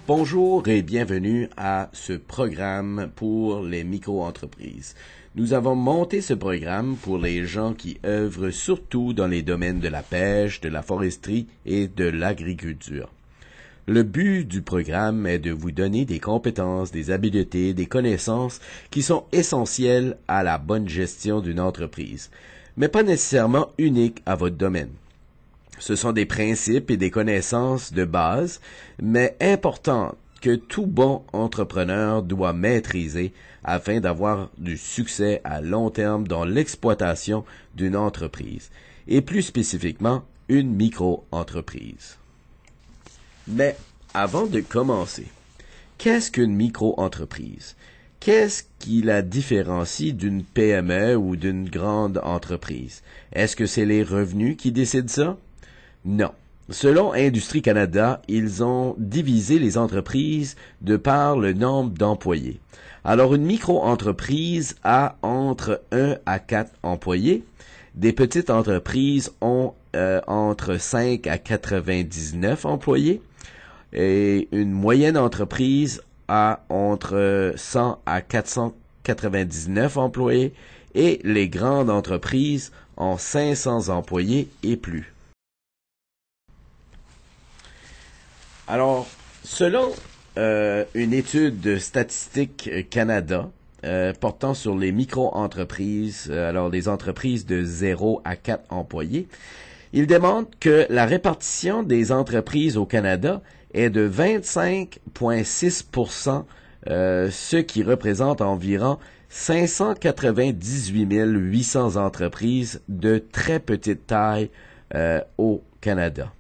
Bonjour et bienvenue à ce programme pour les micro-entreprises. Nous avons monté ce programme pour les gens qui œuvrent surtout dans les domaines de la pêche, de la foresterie et de l'agriculture. Le but du programme est de vous donner des compétences, des habiletés, des connaissances qui sont essentielles à la bonne gestion d'une entreprise, mais pas nécessairement uniques à votre domaine. Ce sont des principes et des connaissances de base, mais importantes que tout bon entrepreneur doit maîtriser afin d'avoir du succès à long terme dans l'exploitation d'une entreprise, et plus spécifiquement une micro-entreprise. Mais avant de commencer, qu'est-ce qu'une micro-entreprise? Qu'est-ce qui la différencie d'une PME ou d'une grande entreprise? Est-ce que c'est les revenus qui décident ça? Non. Selon Industrie Canada, ils ont divisé les entreprises de par le nombre d'employés. Alors, une micro-entreprise a entre 1 à 4 employés. Des petites entreprises ont entre 5 à 99 employés. Et une moyenne entreprise a entre 100 à 499 employés. Et les grandes entreprises ont 500 employés et plus. Alors, selon une étude de Statistique Canada portant sur les micro-entreprises, alors les entreprises de 0 à 4 employés, il démontre que la répartition des entreprises au Canada est de 25,6%, ce qui représente environ 598 800 entreprises de très petite taille au Canada.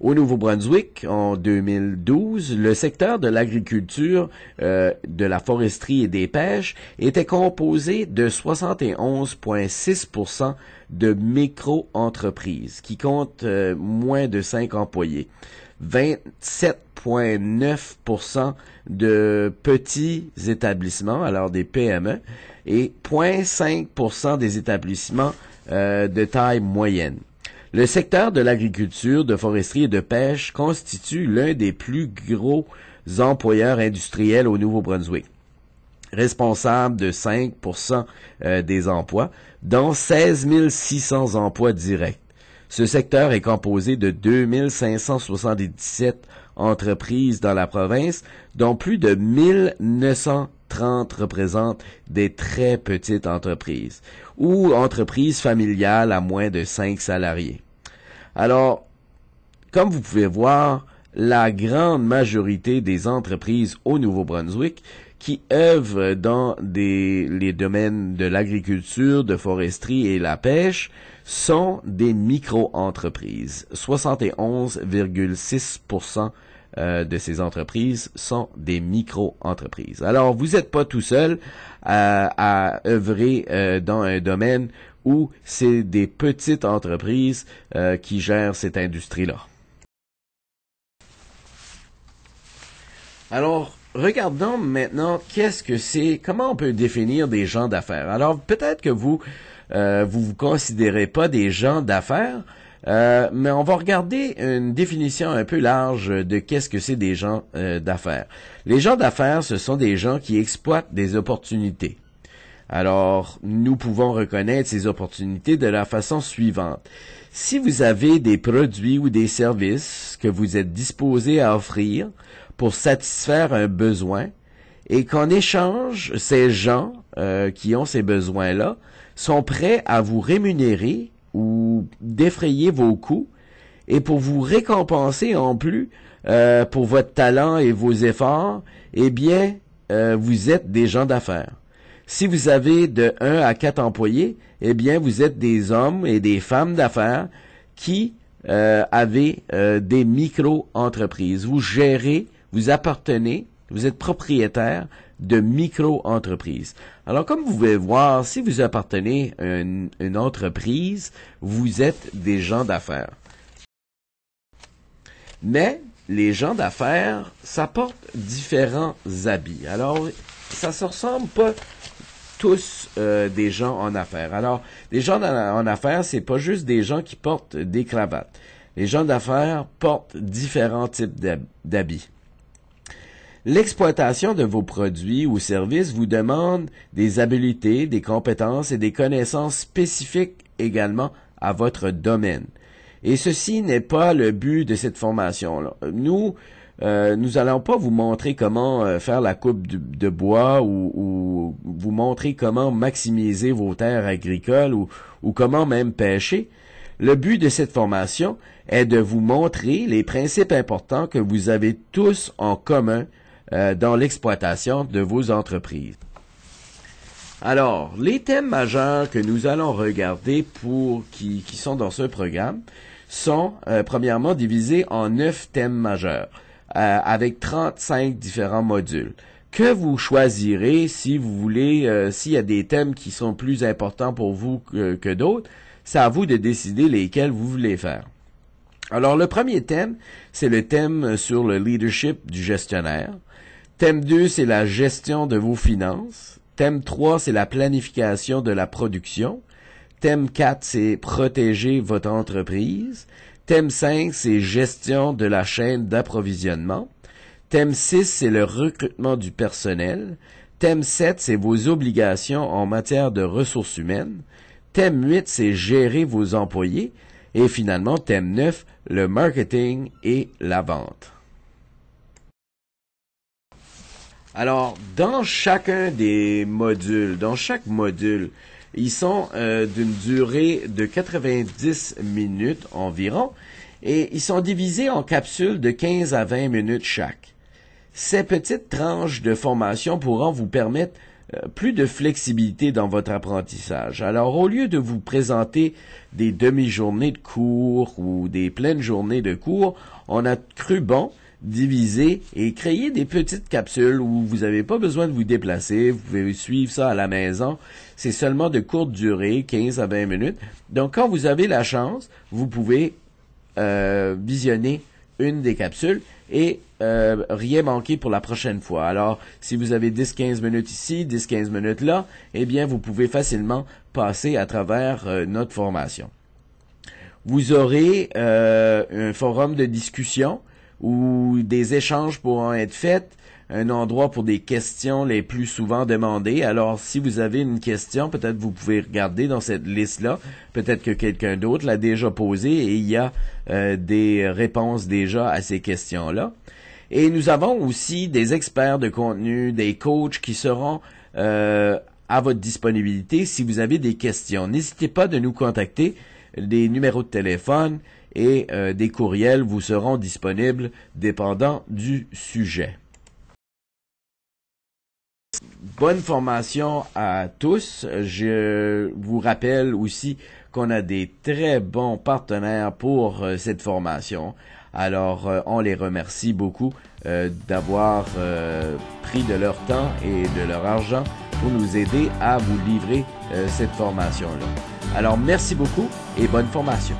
Au Nouveau-Brunswick, en 2012, le secteur de l'agriculture, de la foresterie et des pêches était composé de 71,6% de micro-entreprises qui comptent moins de 5 employés, 27,9% de petits établissements, alors des PME, et 0,5% des établissements de taille moyenne. Le secteur de l'agriculture, de foresterie et de pêche constitue l'un des plus gros employeurs industriels au Nouveau-Brunswick, responsable de 5% des emplois, dont 16 600 emplois directs. Ce secteur est composé de 2 577 entreprises dans la province, dont plus de 1 930 représentent des très petites entreprises ou entreprises familiales à moins de 5 salariés. Alors, comme vous pouvez voir, la grande majorité des entreprises au Nouveau-Brunswick qui œuvrent dans les domaines de l'agriculture, de foresterie et la pêche sont des micro-entreprises. 71,6% de ces entreprises sont des micro-entreprises. Alors, vous n'êtes pas tout seul à œuvrer dans un domaine où c'est des petites entreprises qui gèrent cette industrie-là. Alors, regardons maintenant qu'est-ce que c'est, comment on peut définir des gens d'affaires. Alors, peut-être que vous considérez pas des gens d'affaires, mais on va regarder une définition un peu large de qu'est-ce que c'est des gens d'affaires. Les gens d'affaires, ce sont des gens qui exploitent des opportunités. Alors, nous pouvons reconnaître ces opportunités de la façon suivante. Si vous avez des produits ou des services que vous êtes disposés à offrir pour satisfaire un besoin et qu'en échange, ces gens qui ont ces besoins-là sont prêts à vous rémunérer ou défrayer vos coûts et pour vous récompenser en plus pour votre talent et vos efforts, eh bien, vous êtes des gens d'affaires. Si vous avez de 1 à 4 employés, eh bien, vous êtes des hommes et des femmes d'affaires qui avez des micro-entreprises. Vous gérez, vous appartenez, vous êtes propriétaire de micro-entreprises. Alors, comme vous pouvez voir, si vous appartenez à une entreprise, vous êtes des gens d'affaires. Mais les gens d'affaires, ça porte différents habits. Alors, ça se ressemble pas tous des gens en affaires. Alors, des gens en affaires, c'est pas juste des gens qui portent des cravates. Les gens d'affaires portent différents types d'habits. L'exploitation de vos produits ou services vous demande des habiletés, des compétences et des connaissances spécifiques également à votre domaine. Et ceci n'est pas le but de cette formation-là. Nous allons pas vous montrer comment faire la coupe de bois ou vous montrer comment maximiser vos terres agricoles ou comment même pêcher. Le but de cette formation est de vous montrer les principes importants que vous avez tous en commun dans l'exploitation de vos entreprises. Alors, les thèmes majeurs que nous allons regarder qui sont dans ce programme sont premièrement divisés en 9 thèmes majeurs avec 35 différents modules que vous choisirez si vous voulez, s'il y a des thèmes qui sont plus importants pour vous que d'autres, c'est à vous de décider lesquels vous voulez faire. Alors, le premier thème, c'est le thème sur le leadership du gestionnaire. Thème 2, c'est la gestion de vos finances. Thème 3, c'est la planification de la production. Thème 4, c'est protéger votre entreprise. Thème 5, c'est gestion de la chaîne d'approvisionnement. Thème 6, c'est le recrutement du personnel. Thème 7, c'est vos obligations en matière de ressources humaines. Thème 8, c'est gérer vos employés. Et finalement, thème 9, le marketing et la vente. Alors, dans chacun des modules, dans chaque module, ils sont d'une durée de 90 minutes environ et ils sont divisés en capsules de 15 à 20 minutes chaque. Ces petites tranches de formation pourront vous permettre plus de flexibilité dans votre apprentissage. Alors, au lieu de vous présenter des demi-journées de cours ou des pleines journées de cours, on a cru bon diviser et créer des petites capsules où vous n'avez pas besoin de vous déplacer, vous pouvez suivre ça à la maison. C'est seulement de courte durée, 15 à 20 minutes. Donc, quand vous avez la chance, vous pouvez visionner une des capsules et rien manquer pour la prochaine fois. Alors, si vous avez 10-15 minutes ici, 10-15 minutes là, eh bien, vous pouvez facilement passer à travers notre formation. Vous aurez un forum de discussion où des échanges pourront être faits, un endroit pour des questions les plus souvent demandées. Alors, si vous avez une question, peut-être vous pouvez regarder dans cette liste-là, peut-être que quelqu'un d'autre l'a déjà posée et il y a des réponses déjà à ces questions-là. Et nous avons aussi des experts de contenu, des coachs qui seront à votre disponibilité si vous avez des questions. N'hésitez pas de nous contacter. Des numéros de téléphone et des courriels vous seront disponibles dépendant du sujet. Bonne formation à tous. Je vous rappelle aussi qu'on a des très bons partenaires pour cette formation. Alors, on les remercie beaucoup d'avoir pris de leur temps et de leur argent pour nous aider à vous livrer cette formation-là. Alors, merci beaucoup et bonne formation.